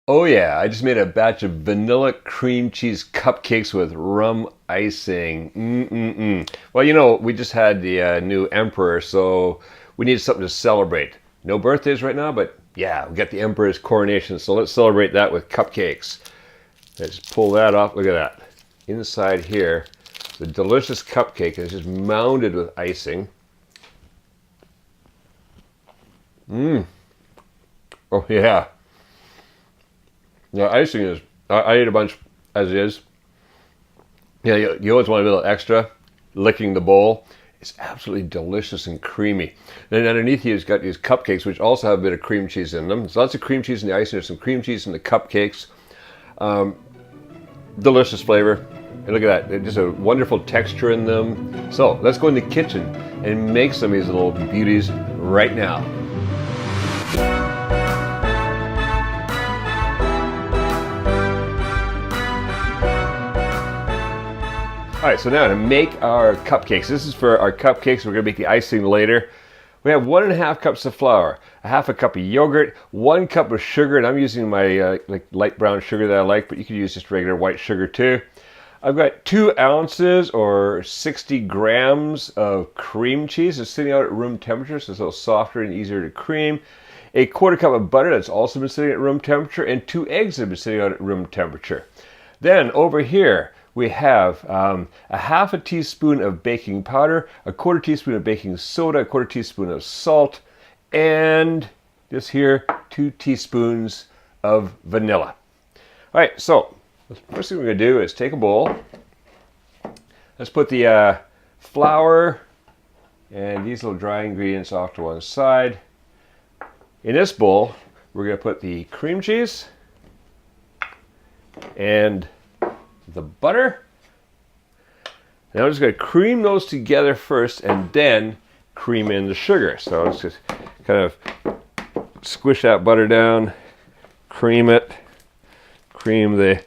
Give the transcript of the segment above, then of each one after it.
Oh yeah, I just made a batch of vanilla cream cheese cupcakes with rum icing. Mm-mm-mm. Well, you know, we just had the new emperor, so we need something to celebrate. No birthdays right now, but yeah, we got the emperor's coronation, so let's celebrate that with cupcakes. Let's pull that off. Look at that. Inside here, the delicious cupcake is just mounded with icing. Mmm. Oh yeah. Yeah, icing is, I ate a bunch as is. Yeah, you always want a little extra, licking the bowl. It's absolutely delicious and creamy. And then underneath you've got these cupcakes, which also have a bit of cream cheese in them. There's lots of cream cheese in the icing. There's some cream cheese in the cupcakes. Delicious flavor. And look at that, just a wonderful texture in them. So let's go in the kitchen and make some of these little beauties right now. All right, so now to make our cupcakes. This is for our cupcakes. We're gonna make the icing later. We have 1.5 cups of flour, a half a cup of yogurt, 1 cup of sugar, and I'm using my like light brown sugar that I like, but you could use just regular white sugar too. I've got 2 ounces or 60 grams of cream cheese. It's sitting out at room temperature, so it's a little softer and easier to cream. A 1/4 cup of butter that's also been sitting at room temperature, and 2 eggs that have been sitting out at room temperature. Then over here, we have a half a teaspoon of baking powder, a 1/4 teaspoon of baking soda, a 1/4 teaspoon of salt, and just here, 2 teaspoons of vanilla. All right, so the first thing we're going to do is take a bowl. Let's put the flour and these little dry ingredients off to one side. In this bowl, we're going to put the cream cheese and the butter. Now I'm just going to cream those together first and then cream in the sugar. So let's just kind of squish that butter down, cream it, cream the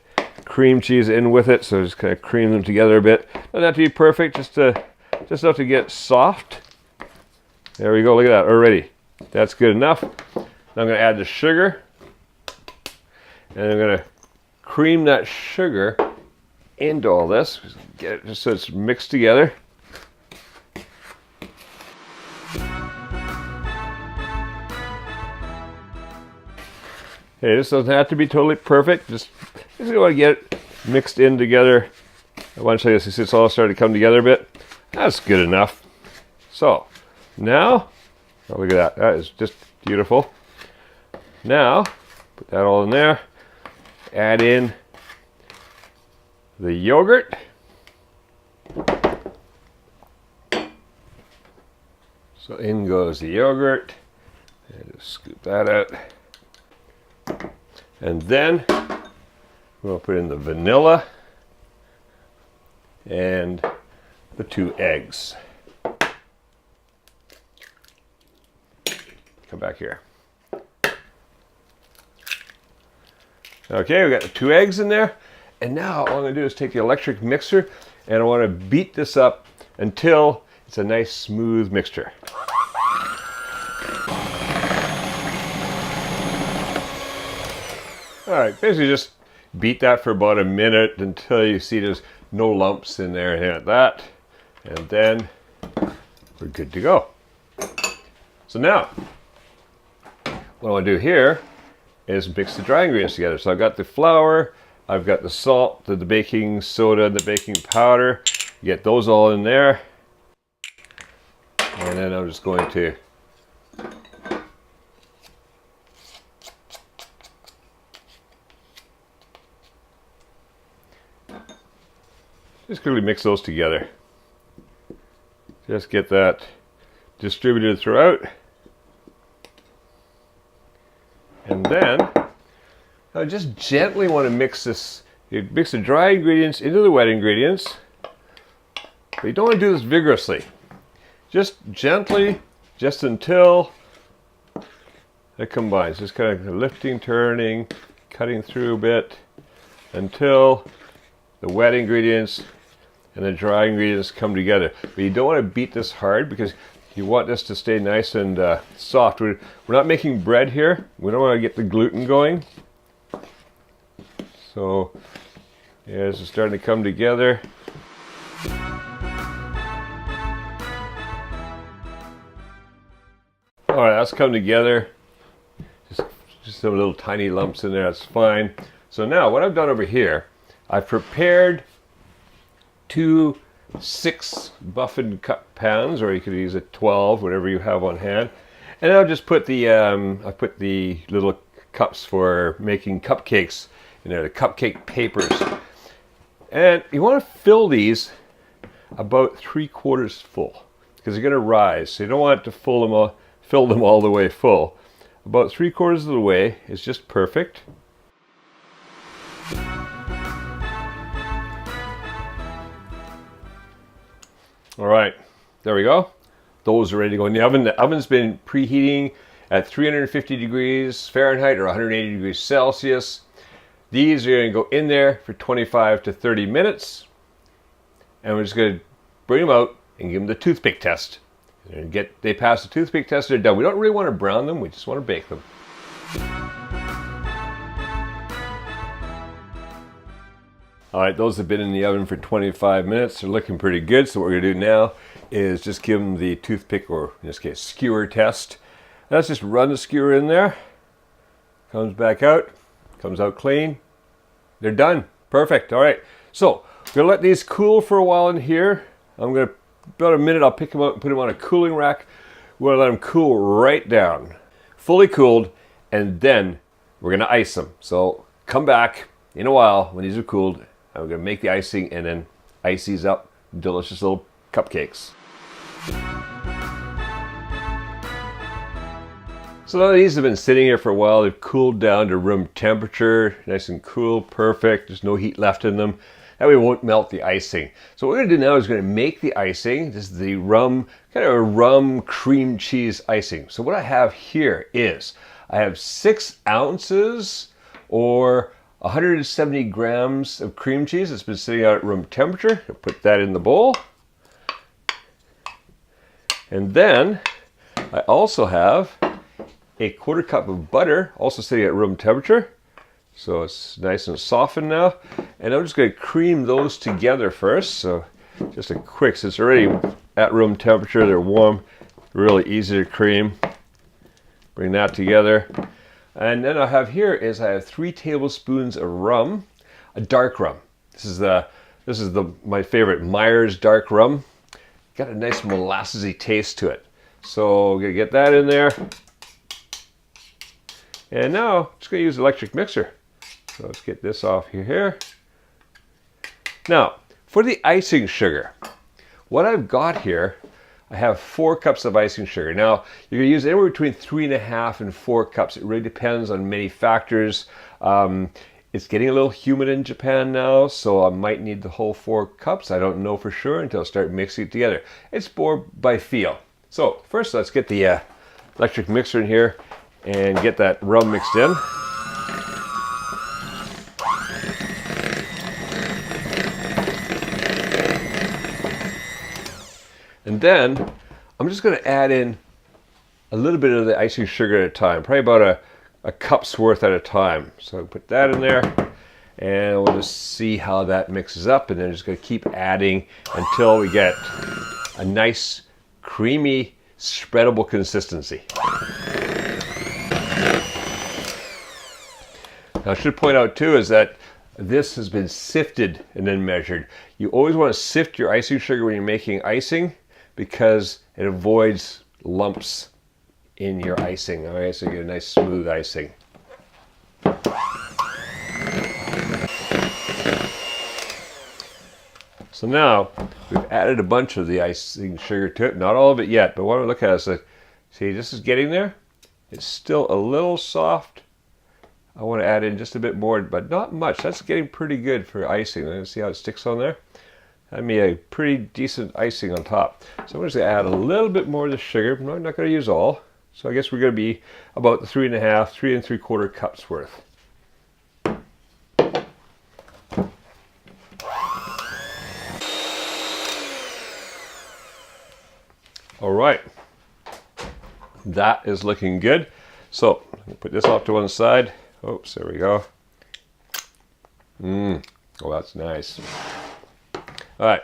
cream cheese in with it. So just kind of cream them together a bit. Doesn't have to be perfect, just enough to get soft. There we go, look at that already. That's good enough. Now I'm going to add the sugar, and I'm going to cream that sugar into all this, get it just so it's mixed together. Hey, this doesn't have to be totally perfect. Just you want to get it mixed in together. Once it's all started to come together a bit, that's good enough. So now, oh, look at that. That is just beautiful. Now, put that all in there. Add in the yogurt. So in goes the yogurt. And just scoop that out. And then we'll put in the vanilla and the 2 eggs. Come back here. Okay, we got the 2 eggs in there. And now all I'm going to do is take the electric mixer and I want to beat this up until it's a nice smooth mixture. Alright, basically just beat that for about a minute until you see there's no lumps in there and like that. And then we're good to go. So now, what I want to do here is mix the dry ingredients together. So I've got the flour, I've got the salt, the baking soda, the baking powder. Get those all in there. And then I'm just going to just quickly mix those together. Just get that distributed throughout. And then I just gently want to mix this. You mix the dry ingredients into the wet ingredients, but you don't want to do this vigorously. Just gently, just until it combines. Just kind of lifting, turning, cutting through a bit until the wet ingredients and the dry ingredients come together. But you don't want to beat this hard because you want this to stay nice and soft. We're not making bread here. We don't want to get the gluten going. So yeah, this is starting to come together. All right, that's come together. Just some little tiny lumps in there, that's fine. So now what I've done over here, I've prepared 2 6 muffin cup pans, or you could use a 12, whatever you have on hand. And I'll just put the I put the little cups for making cupcakes in there, the cupcake papers. And you want to fill these about 3/4 full, because they're going to rise. So you don't want to fill them all the way full. About 3/4 of the way is just perfect. All right, there we go. Those are ready to go in the oven. The oven's been preheating at 350 degrees Fahrenheit or 180 degrees Celsius. These are going to go in there for 25 to 30 minutes. And we're just going to bring them out and give them the toothpick test. And they pass the toothpick test, they're done. We don't really want to brown them, we just want to bake them. All right, those have been in the oven for 25 minutes. They're looking pretty good. So what we're gonna do now is just give them the toothpick, or in this case, skewer test. Let's just run the skewer in there. Comes back out, comes out clean. They're done, perfect. All right, so we're gonna let these cool for a while in here. I'm gonna, about a minute, I'll pick them out and put them on a cooling rack. We're gonna let them cool right down, fully cooled, and then we're gonna ice them. So come back in a while when these are cooled. I'm going to make the icing and then ice these up. Delicious little cupcakes. So now these have been sitting here for a while. They've cooled down to room temperature. Nice and cool, perfect. There's no heat left in them. That way it won't melt the icing. So what we're going to do now is going to make the icing. This is the rum, kind of a rum cream cheese icing. So what I have here is, I have 6 ounces or 170 grams of cream cheese that's been sitting out at room temperature. I'll put that in the bowl. And then I also have a 1/4 cup of butter, also sitting at room temperature. So it's nice and softened now. And I'm just going to cream those together first. So just a quick, since they're already at room temperature, they're warm, really easy to cream. Bring that together. And then I have here is I have 3 tablespoons of rum, a dark rum. This is my favorite Myers dark rum. Got a nice molassesy taste to it. So I'm gonna get that in there. And now I'm just gonna use an electric mixer. So let's get this off here. Now for the icing sugar, what I've got here, I have 4 cups of icing sugar. Now, you're gonna use anywhere between 3.5 and 4 cups. It really depends on many factors. It's getting a little humid in Japan now, so I might need the whole 4 cups. I don't know for sure until I start mixing it together. It's more by feel. So first, let's get the electric mixer in here and get that rum mixed in. And then I'm just going to add in a little bit of the icing sugar at a time, probably about a cup's worth at a time. So I'll put that in there and we'll just see how that mixes up, and then just going to keep adding until we get a nice creamy spreadable consistency. Now I should point out too is that this has been sifted and then measured. You always want to sift your icing sugar when you're making icing, because it avoids lumps in your icing. All right, so you get a nice smooth icing. So now we've added a bunch of the icing sugar to it, not all of it yet, but what I look at is like, see, this is getting there. It's still a little soft. I want to add in just a bit more, but not much. That's getting pretty good for icing. Let's see how it sticks on there. That'd be a pretty decent icing on top. So I'm just going to add a little bit more of the sugar. I'm not going to use all. So I guess we're going to be about 3.5, 3 3/4 cups worth. All right, that is looking good. So I'm going to put this off to one side. Oops, there we go. Oh, that's nice. All right.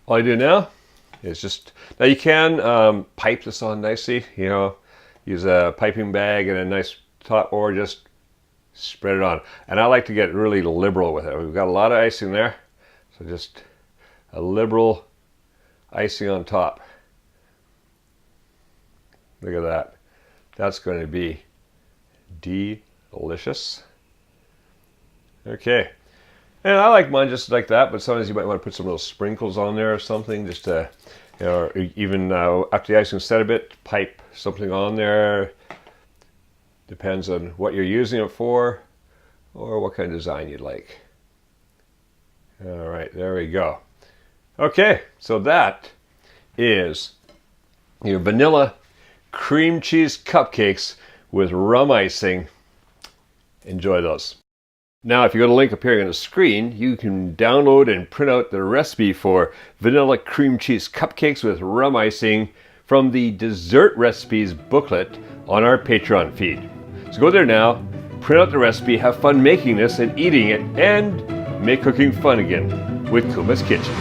All I do now is just, now you can pipe this on nicely, you know, use a piping bag and a nice top, or just spread it on. And I like to get really liberal with it. We've got a lot of icing there, so just a liberal icing on top. Look at that. That's going to be delicious. Okay. And I like mine just like that, but sometimes you might want to put some little sprinkles on there or something, just to, you know, or even after the icing set a bit, pipe something on there. Depends on what you're using it for, or what kind of design you'd like. All right, there we go. Okay, so that is your vanilla cream cheese cupcakes with rum icing. Enjoy those. Now, if you go to the link appearing on the screen, you can download and print out the recipe for vanilla cream cheese cupcakes with rum icing from the dessert recipes booklet on our Patreon feed. So go there now, print out the recipe, have fun making this and eating it, and make cooking fun again with Kuma's Kitchen.